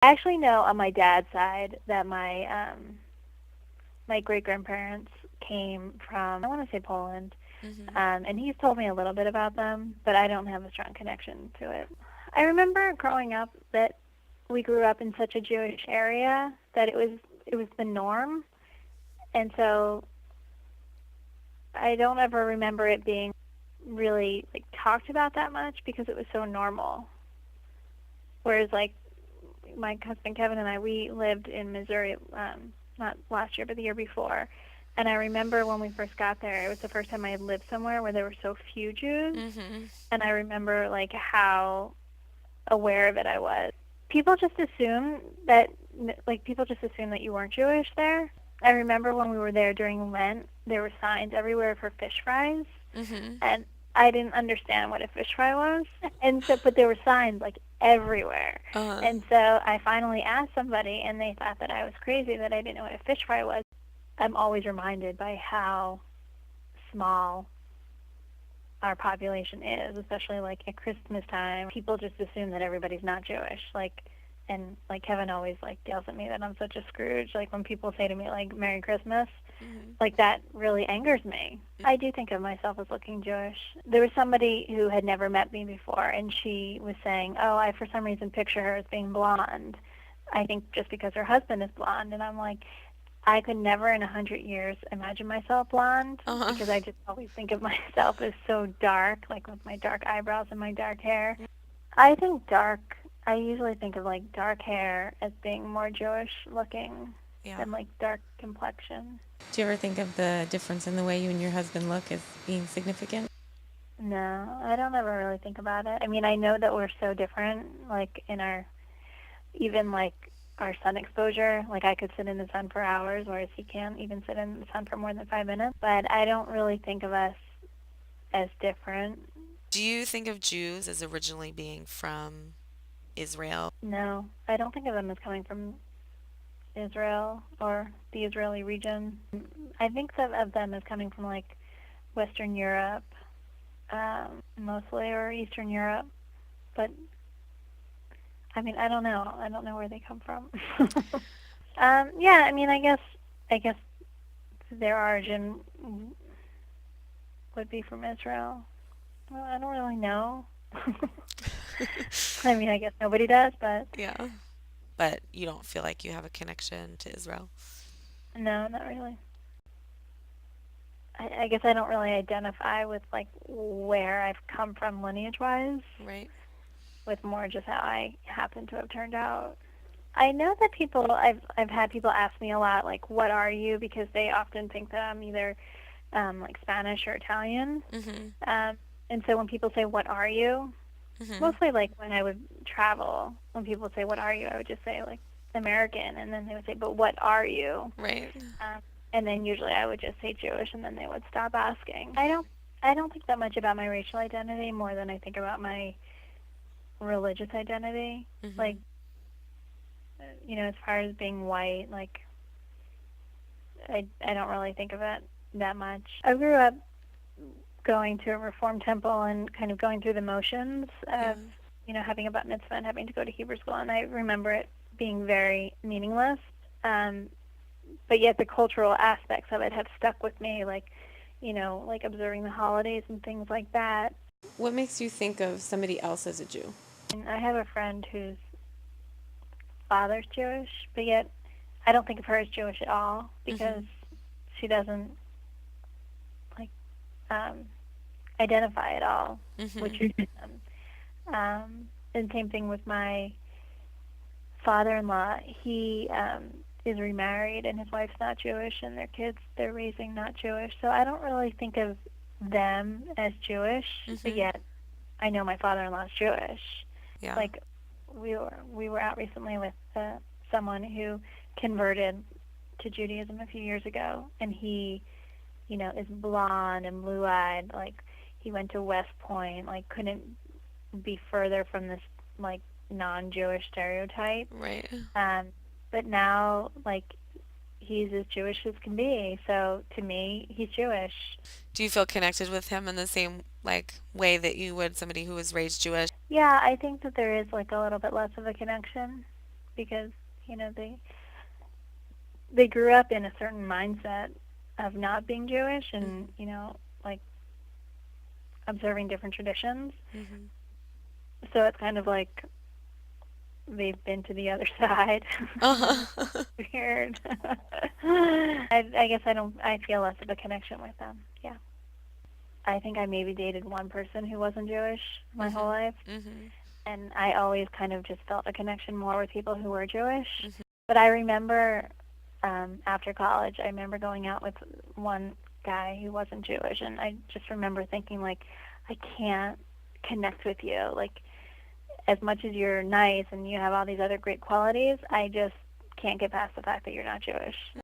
I actually know on my dad's side that my great grandparents came from, I want to say Poland, Mhm. and he's told me a little bit about them, but I don't have a strong connection to it. I remember growing up that we grew up in such a Jewish area that it was the norm, and so I don't ever remember it being really like talked about that much because it was so normal. Whereas like my husband Kevin and I, we lived in Missouri, not last year, but the year before. And I remember when we first got there, it was the first time I had lived somewhere where there were so few Jews. Mhm. And I remember like how aware of it I was. People just assume that, like, people just assume that you weren't Jewish there. I remember when we were there during Lent, there were signs everywhere for fish fries, Mhm. and I didn't understand what a fish fry was. And so, but there were signs like everywhere. Uh-huh. And so I finally asked somebody, and they thought that I was crazy that I didn't know what a fish fry was. I'm always reminded by how small our population is, especially like at Christmas time. People just assume that everybody's not Jewish. Like, and like Kevin always like yells at me that I'm such a Scrooge. Like when people say to me like Merry Christmas, Mhm. like that really angers me. I do think of myself as looking Jewish. There was somebody who had never met me before, and she was saying, "Oh, I for some reason picture her as being blonde. I think just because her husband is blonde." And I'm like, I could never in 100 years imagine myself blonde Uh-huh. because I just always think of myself as so dark, like with my dark eyebrows and my dark hair. I think dark, I usually think of like dark hair as being more Jewish looking Yeah. than like dark complexion. Do you ever think of the difference in the way you and your husband look as being significant? No, I don't ever really think about it. I mean, I know that we're so different, like in our, even like our sun exposure. Like I could sit in the sun for hours, whereas he can't even sit in the sun for more than 5 minutes. But I don't really think of us as different. Do you think of Jews as originally being from Israel? No, I don't think of them as coming from Israel or the Israeli region. I think of them as coming from like Western Europe, mostly, or Eastern Europe. But I mean, I don't know. I don't know where they come from. Yeah, I mean, I guess their origin would be from Israel. Well, I don't really know. I mean, I guess nobody does, but Yeah. But you don't feel like you have a connection to Israel, no, not really. I guess I don't really identify with like where I've come from lineage wise, right? with more just how I happen to have turned out. I know that I've had people ask me a lot like what are you, because they often think that I'm either like Spanish or Italian. Mhm. Um, and so when people say what are you, Mhm. mostly like when I would travel, when people would say what are you, I would just say like American, and then they would say but what are you? Right. And then usually I would just say Jewish, and then they would stop asking. I don't think that much about my racial identity more than I think about my religious identity. Like, Mhm. as far as being white, like I don't really think of it that much. I grew up going to a Reform temple and kind of going through the motions Yeah. of, having a bat mitzvah and having to go to Hebrew school, and I remember it being very meaningless. Um, but yet the cultural aspects of it have stuck with me, like, like observing the holidays and things like that. What makes you think of somebody else as a Jew? And I have a friend whose father's Jewish, but yet I don't think of her as Jewish at all because Mhm. she doesn't like um, identify at all with Mhm. Judaism. And same thing with my father-in-law. He is remarried, and his wife's not Jewish, and their kids they're raising not Jewish. So I don't really think of them as Jewish, but Mhm. yet I know my father-in-law's Jewish. Yeah. Like we were out recently with someone who converted to Judaism a few years ago, and he, is blonde and blue-eyed. Like he went to West Point. Like couldn't be further from this like non-Jewish stereotype. Right. Um, but now like he's as Jewish as can be. So to me, he's Jewish. Do you feel connected with him in the same way that you would somebody who was raised Jewish? Yeah, I think that there is like a little bit less of a connection. because, you know, they grew up in a certain mindset of not being Jewish and, Mhm. you know, like observing different traditions. Mhm. So it's kind of like they've been to the other side. Uh-huh. Weird. I guess I feel less of a connection with them. Yeah. I think I maybe dated one person who wasn't Jewish my whole Mhm. life, Mhm. and I always kind of just felt a connection more with people who were Jewish. Mhm. But I remember after college, I remember going out with one guy who wasn't Jewish, and I just remember thinking like, I can't connect with you. Like, as much as you're nice and you have all these other great qualities, I just can't get past the fact that you're not Jewish.